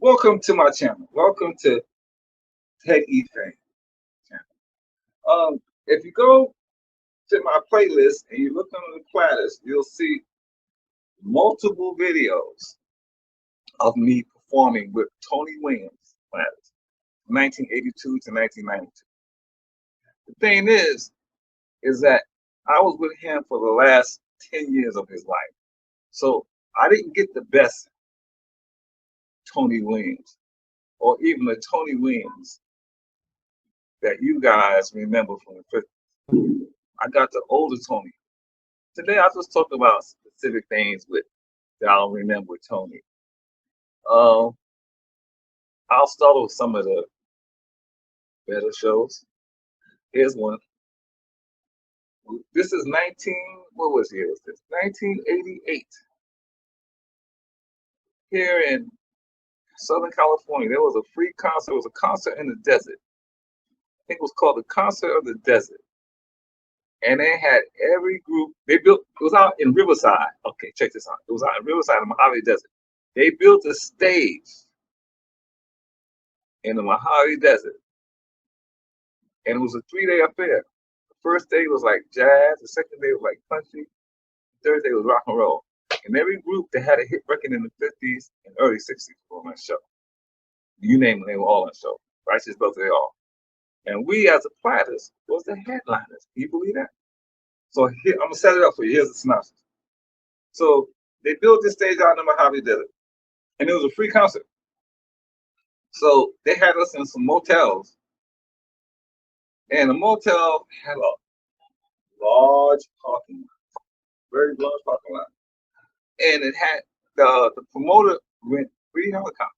Welcome to my channel. Welcome to Ted Fan channel. If you go to my playlist and you look under the platters, you'll see multiple videos of me performing with Tony Williams platters, 1982 to 1992. The thing is that I was with him for the last 10 years of his life. So I didn't get the best Tony Williams or even the Tony Williams that you guys remember from the 50s. I got the older Tony. Today I just talk about specific things that I'll remember with Tony. Uh, I'll start with some of the better shows. Here's one. This is what was year was this? 1988. Here in Southern California, there was a free concert. It was a concert in the desert. I think it was called the Concert of the Desert. And they had every group, it was out in Riverside. Okay, check this out. It was out in Riverside in the Mojave Desert. They built a stage in the Mojave Desert. And it was a 3-day affair. The first day was like jazz, the second day was like country, the third day was rock and roll. And every group that had a hit record in the 50s and early 60s were on that show. You name them, they were all on the show. Righteous Brothers, they all. And we as the Platters was the headliners. Can you believe that? So here, I'm gonna set it up for you. Here's the synopsis. So they built this stage out in the Mojave Desert, and it was a free concert. So they had us in some motels, and the motel had a large parking lot, very large parking lot, and it had the promoter rent 3 helicopters.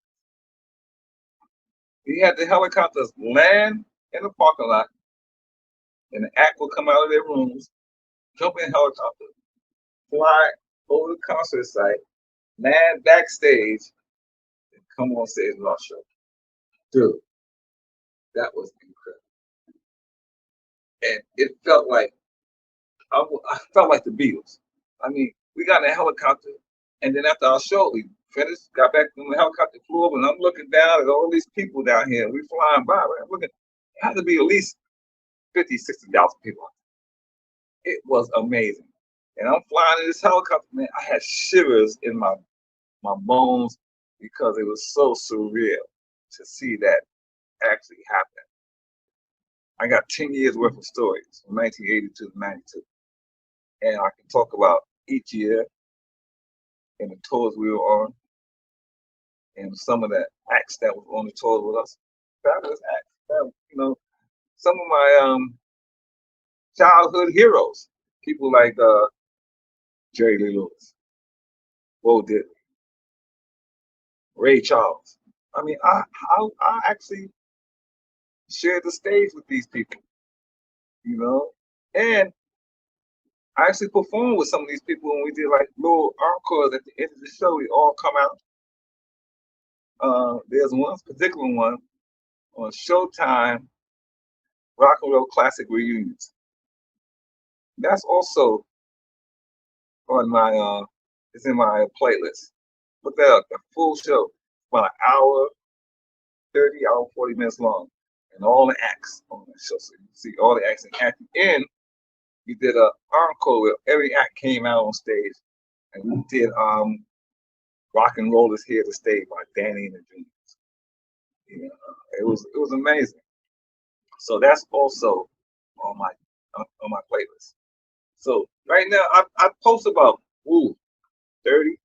He had the helicopters land in the parking lot, and the act would come out of their rooms, jump in a helicopter, fly over the concert site, land backstage, and come on stage with our show. Dude, that was incredible. And it felt like, I felt like the Beatles. I mean, we got in a helicopter, and then after our show, we finished, got back from the helicopter, flew over, and I'm looking down at all these people down here. We flying by, right? Looking, it had to be at least 50, 60,000 people. It was amazing. And I'm flying in this helicopter, man. I had shivers in my bones because it was so surreal to see that actually happen. I got 10 years worth of stories from 1982 to 92. And I can talk about each year and the tours we were on and some of the acts that was on the tours with us. Fabulous acts. Some of my childhood heroes, people like Jerry Lee Lewis, Bo Diddley, Ray Charles. I mean, I actually shared the stage with these people, and I actually performed with some of these people when we did like little encores at the end of the show. We all come out. There's one particular one on Showtime, Rock and Roll Classic Reunions. That's also on my it's in my playlist. Put that up, the full show, about an hour, 30, hour, 40 minutes long, and all the acts on the show. So you can see all the acts. And at the end, we did an encore where every act came out on stage, and we did Rock and Roll Is Here to Stay by Danny and the Dreams. It was amazing. So that's also on my playlist. So right now I post about 30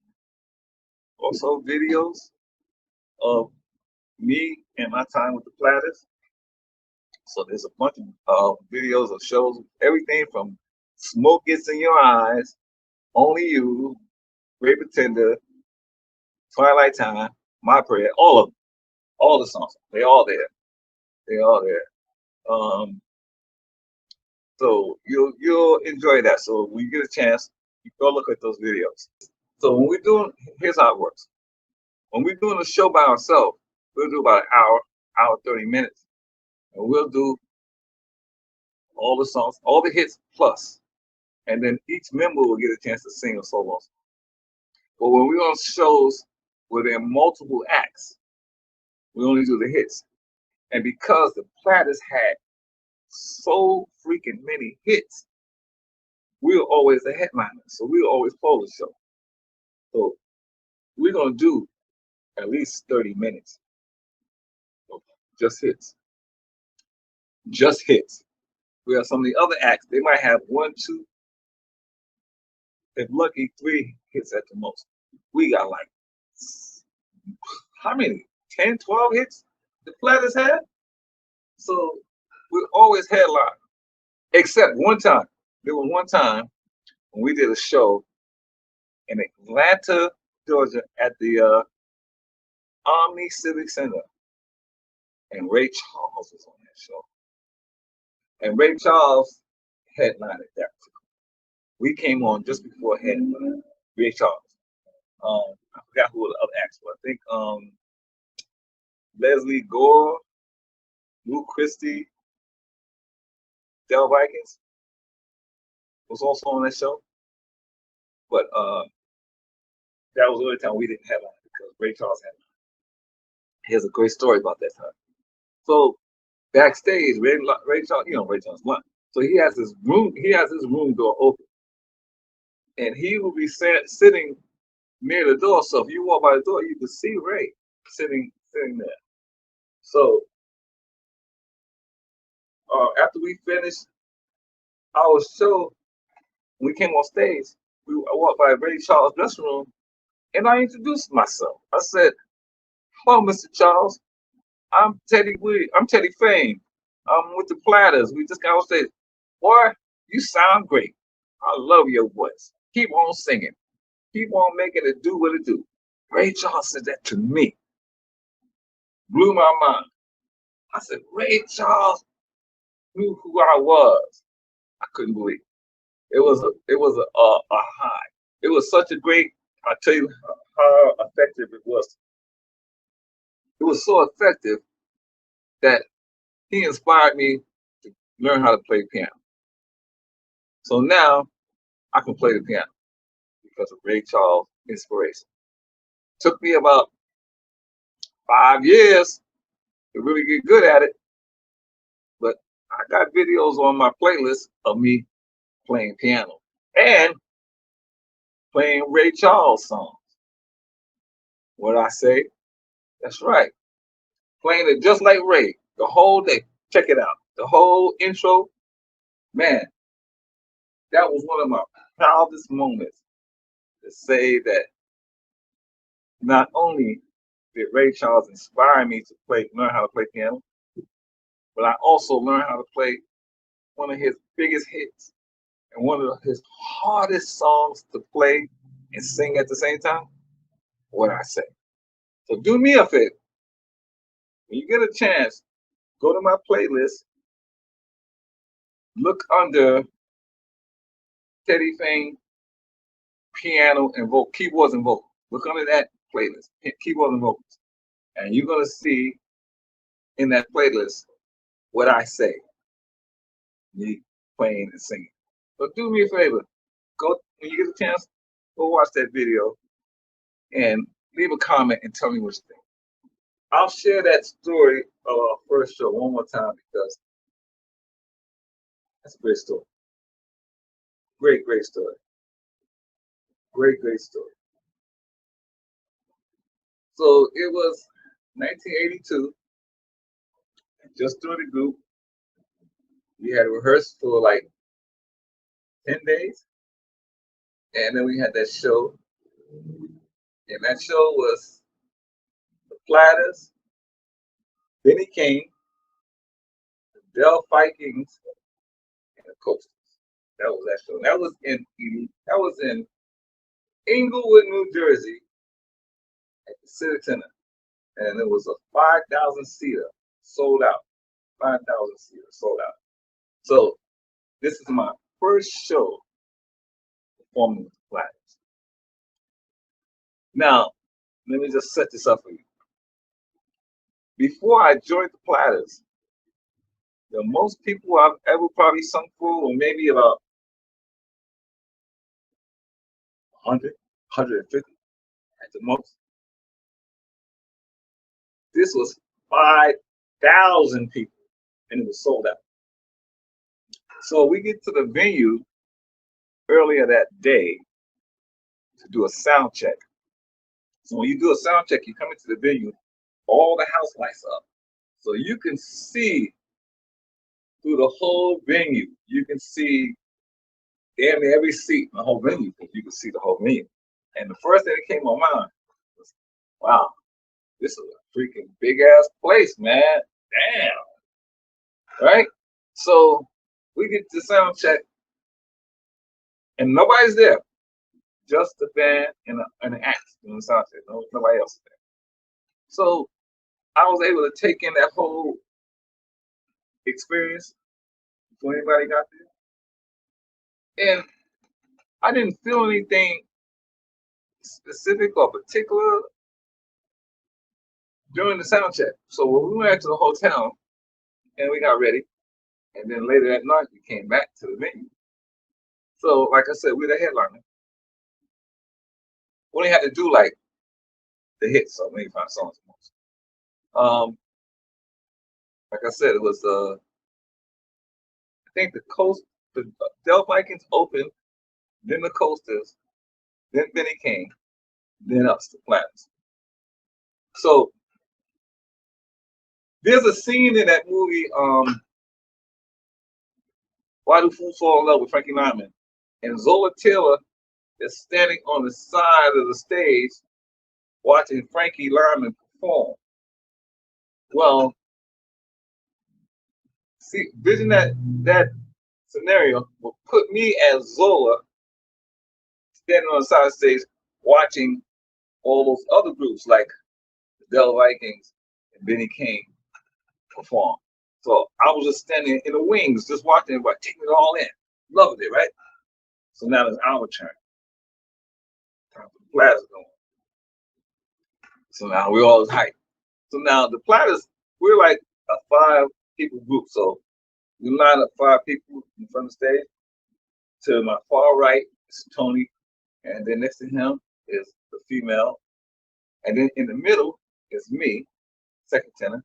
or so videos of me and my time with the Platters. So there's a bunch of videos of shows, everything from Smoke Gets in Your Eyes, Only You, Great Pretender, Twilight Time, My Prayer, all of them, all the songs. They all there. They all there. So you'll enjoy that. So when you get a chance, you go look at those videos. So when we're doing, here's how it works. When we're doing a show by ourselves, we'll do about an hour 30 minutes, and we'll do all the songs, all the hits plus, and then each member will get a chance to sing a solo song. But when we're on shows where there are multiple acts, We only do the hits. And because the Platters had so freaking many hits, we were always the headliner. So we were always pull the show. So we're gonna do at least 30 minutes of just hits. Just hits. Where some of the other acts, they might have 1, 2, if lucky, 3 hits at the most. We got like how many? 10, 12 hits the Platters had? So we always headline. Except one time. There was one time when we did a show in Atlanta, Georgia at the Omni Civic Center. And Ray Charles was on that show. And Ray Charles headlined at that. We came on just before headline. Ray Charles. I forgot who the other acts were. I think Leslie Gore, Lou Christie, Del Vikings was also on that show. But that was the only time we didn't headline because Ray Charles headlined. Here's a great story about that time. So backstage, Ray Charles, Ray Charles lunch. So he has his room door open. And he will be sitting near the door. So if you walk by the door, you can see Ray sitting there. So after we finished our show, when we came on stage, I walked by Ray Charles' dressing room, and I introduced myself. I said, "Hello, Mr. Charles. I'm Teddy Fane. I'm with the Platters. We just got on stage. Boy, you sound great. I love your voice. Keep on singing. Keep on making it do what it do." Ray Charles said that to me. Blew my mind. I said, Ray Charles knew who I was. I couldn't believe it. It was a high. It was such a great. I'll tell you how effective it was. It was so effective that he inspired me to learn how to play piano. So now I can play the piano because of Ray Charles' inspiration. Took me about 5 years to really get good at it, but I got videos on my playlist of me playing piano and playing Ray Charles songs. What I say? That's right. Playing it just like Ray the whole day. Check it out. The whole intro, man, that was one of my proudest moments to say that not only did Ray Charles inspire me to learn how to play piano, but I also learned how to play one of his biggest hits and one of his hardest songs to play and sing at the same time. What I say. So do me a favor. When you get a chance, go to my playlist, look under Teddy Fane piano and keyboards and vocals. Look under that playlist, keyboards and vocals. And you're gonna see in that playlist what I say. Me playing and singing. So do me a favor. Go when you get a chance, go watch that video and leave a comment and tell me what you think. I'll share that story of our first show one more time because that's a great story. Great, great story. Great, great story. So it was 1982. Just through the group. We had rehearsed for like 10 days. And then we had that show. And that show was the Platters, Benny King, the Del Vikings, and the Coasters. That was that show. That was in Inglewood, New Jersey, at the Civic Center. And it was a 5,000 seater, sold out. 5,000 seater, sold out. So this is my first show performing with the Platters. Now, let me just set this up for you. Before I joined the Platters, the most people I've ever probably sung for were maybe about 100, 150 at the most. This was 5,000 people, and it was sold out. So we get to the venue earlier that day to do a sound check. So when you do a sound check, you come into the venue, all the house lights up. So you can see through the whole venue. You can see damn near every seat in the whole venue, because you can see the whole venue. And the first thing that came on my mind was, wow, this is a freaking big ass place, man. Damn. Right? So we get to sound check and nobody's there. Just the band and an act doing the sound check. Nobody else is there. So I was able to take in that whole experience before anybody got there. And I didn't feel anything specific or particular during the sound check. So when we went to the hotel and we got ready, and then later that night we came back to the venue. So like I said, we're the headliner. We only had to do like the hits, so maybe 5 songs most. Like I said, it was I think the Del Vikings opened, then the Coasters, then Benny King, then us, the Platters. So there's a scene in that movie, Why Do Fools Fall in Love with Frankie Lyman, and Zola Taylor is standing on the side of the stage watching Frankie Lyman perform. Well, see, vision that scenario will put me as Zola standing on the side of the stage watching all those other groups like the Del Vikings and Benny King perform. So I was just standing in the wings, just watching everybody, taking it all in, loving it, right? So now it's our turn. Time for the Platters going. So now we're all hyped. So now the Platters, we're like a 5-people group. So we line up 5 people in front of the stage. To my far right is Tony, and then next to him is the female, and then in the middle is me, second tenor,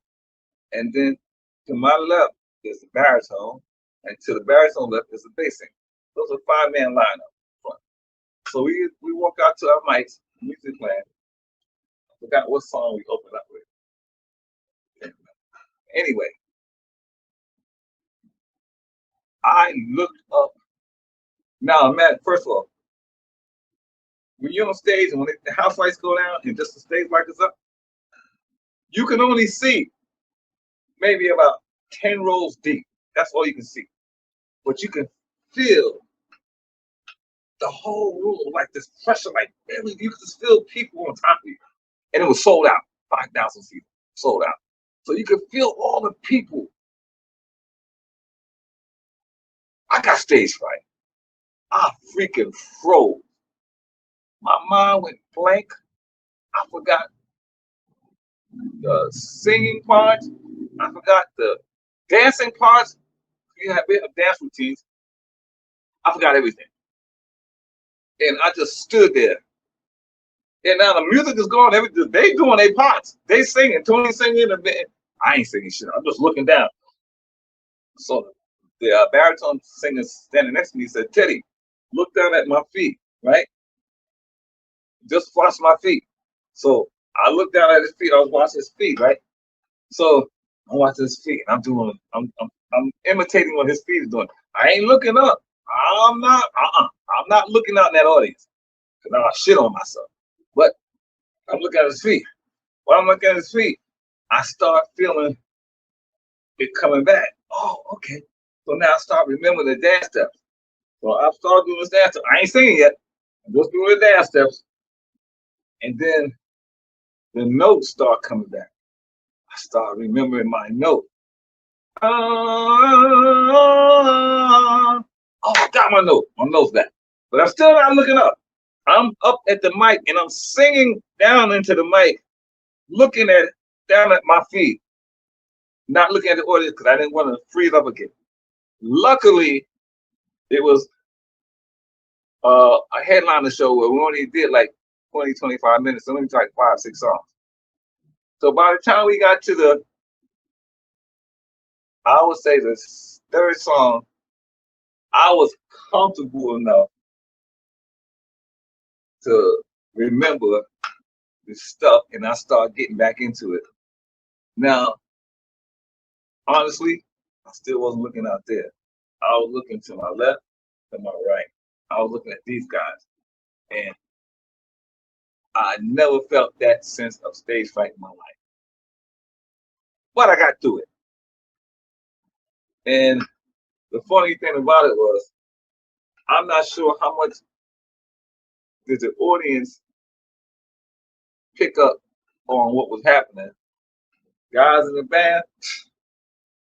and then to my left is the baritone, and to the baritone left is the bass singer. Those are 5-man lineup front. So we walk out to our mics, music playing. I forgot what song we opened up with. Anyway, I looked up. Now, Matt, first of all, when you're on stage and when the house lights go down and just the stage light is up, you can only see maybe about 10 rows deep. That's all you can see. But you can feel the whole room, like this pressure, like you can just feel people on top of you. And it was sold out, 5,000 seats, sold out. So you could feel all the people. I got stage fright. I freaking froze. My mind went blank. I forgot the singing parts. I forgot the dancing parts. You have dance routines. I forgot everything. And I just stood there. And now the music is going. They doing their parts. They singing. Tony singing. I ain't singing shit. I'm just looking down. So the baritone singer standing next to me said, "Teddy, look down at my feet, right? Just watch my feet." So I looked down at his feet. I was watching his feet, right? So I'm watching his feet. I'm imitating what his feet is doing. I ain't looking up. I'm not looking out in that audience because I shit on myself. But I'm looking at his feet. While I'm looking at his feet, I start feeling it coming back. Oh, okay. So now I start remembering the dance steps. So I start doing this dance step. I ain't singing yet. I'm just doing the dance steps. And then the notes start coming back. I start remembering my note. Oh, I got my note. My note's back. But I'm still not looking up. I'm up at the mic and I'm singing down into the mic, looking down at my feet, not looking at the audience because I didn't want to freeze up again. Luckily, it was a headliner show where we only did like 20, 25 minutes, so only like 5, 6 songs. So by the time we got to I would say the third song, I was comfortable enough to remember the stuff, and I started getting back into it. Now, honestly, I still wasn't looking out there. I was looking to my left, to my right. I was looking at these guys, and I never felt that sense of stage fright in my life. But I got through it. And the funny thing about it was, I'm not sure how much did the audience pick up on what was happening. Guys in the band,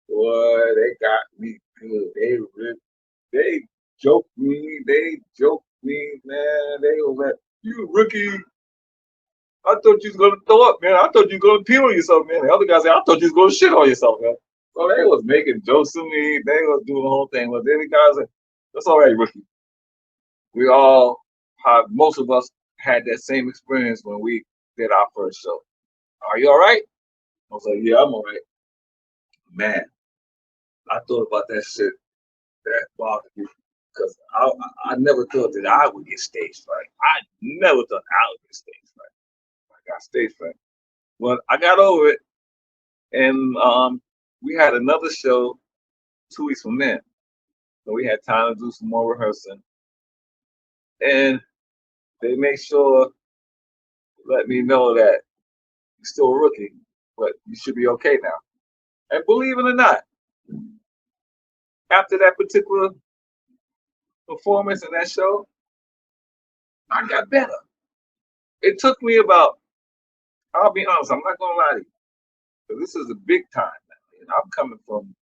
boy, they got me good. They joked me. They joked me, man. They was like, "You rookie. I thought you was gonna throw up, man. I thought you was gonna pee on yourself, man." The other guy said, "I thought you was gonna shit on yourself, man." So they was making jokes to me. They was doing the whole thing. But then the guys said, "That's all right, rookie. We all have, most of us had that same experience when we did our first show. Are you all right?" I was like, "Yeah, I'm all right." Man, I thought about that shit. That bothered me because I never thought that I would get stage fright. I never thought I would get stage fright. I got stage fright. Well, I got over it, and we had another show 2 weeks from then. So we had time to do some more rehearsing, and they made sure to let me know that you're still a rookie, but you should be okay now. And believe it or not, after that particular performance in that show, I got better. It took me about, I'll be honest, I'm not gonna lie to you, 'cause this is a big time now. And I'm coming from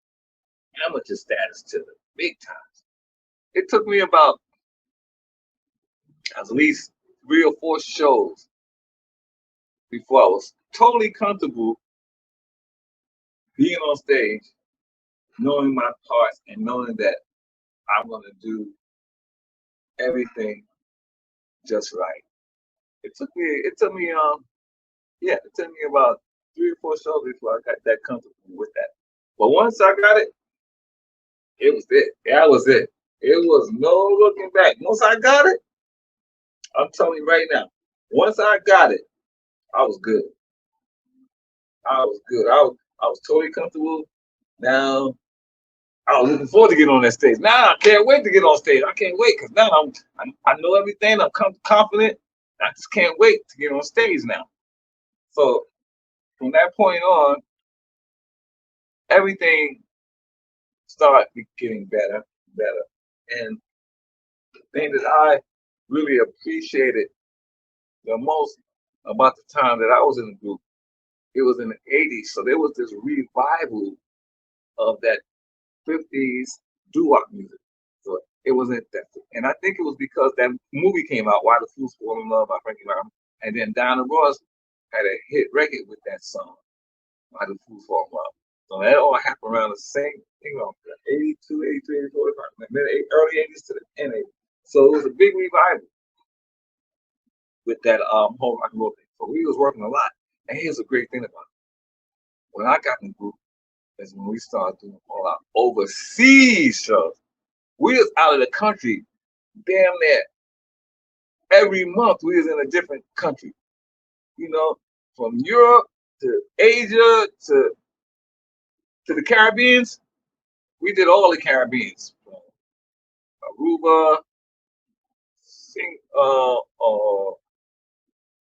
amateur status to the big times. It took me about at least 3 or 4 shows before I was totally comfortable being on stage, knowing my parts and knowing that I'm gonna do everything just right. It took me about 3 or 4 shows before I got that comfortable with that. But once I got it, it was it. That was it. It was no looking back. Once I got it, I'm telling you right now, once I got it, I was good. I was good. I was totally comfortable. Now I was looking forward to getting on that stage. Now I can't wait to get on stage. I can't wait because now I know everything. I'm confident. I just can't wait to get on stage now. So from that point on, everything started getting better, better. And the thing that I really appreciated the most about the time that I was in the group, it was in the '80s. So there was this revival of that '50s doo-wop music. So it wasn't that, and I think it was because that movie came out, "Why the Fools Fall in Love" by Frankie Lyman, and then Diana Ross had a hit record with that song, "Why the Fools Fall in Love." So that all happened around the same thing, 82, 83, 84, early '80s to the end '80s. So it was a big revival with that whole rock and roll thing. So we was working a lot. And here's a great thing about it. When I got in the group, is when we started doing all our overseas shows. We was out of the country damn near every month. We was in a different country. You know, from Europe to Asia to the Caribbeans. We did all the Caribbeans. From Aruba,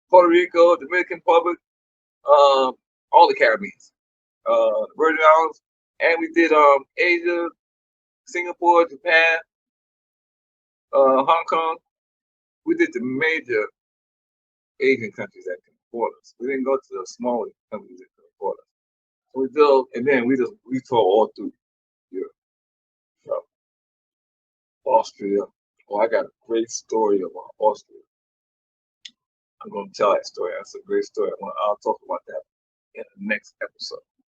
Puerto Rico, Dominican Republic, all the Caribbeans, the Virgin Islands, and we did Asia, Singapore, Japan, Hong Kong. We did the major Asian countries that can afford us. We didn't go to the smaller countries that can afford us. So we did, and then we toured all through Europe, so Austria. Oh, I got a great story about Austria. I'm going to tell that story. That's a great story. I'll talk about that in the next episode.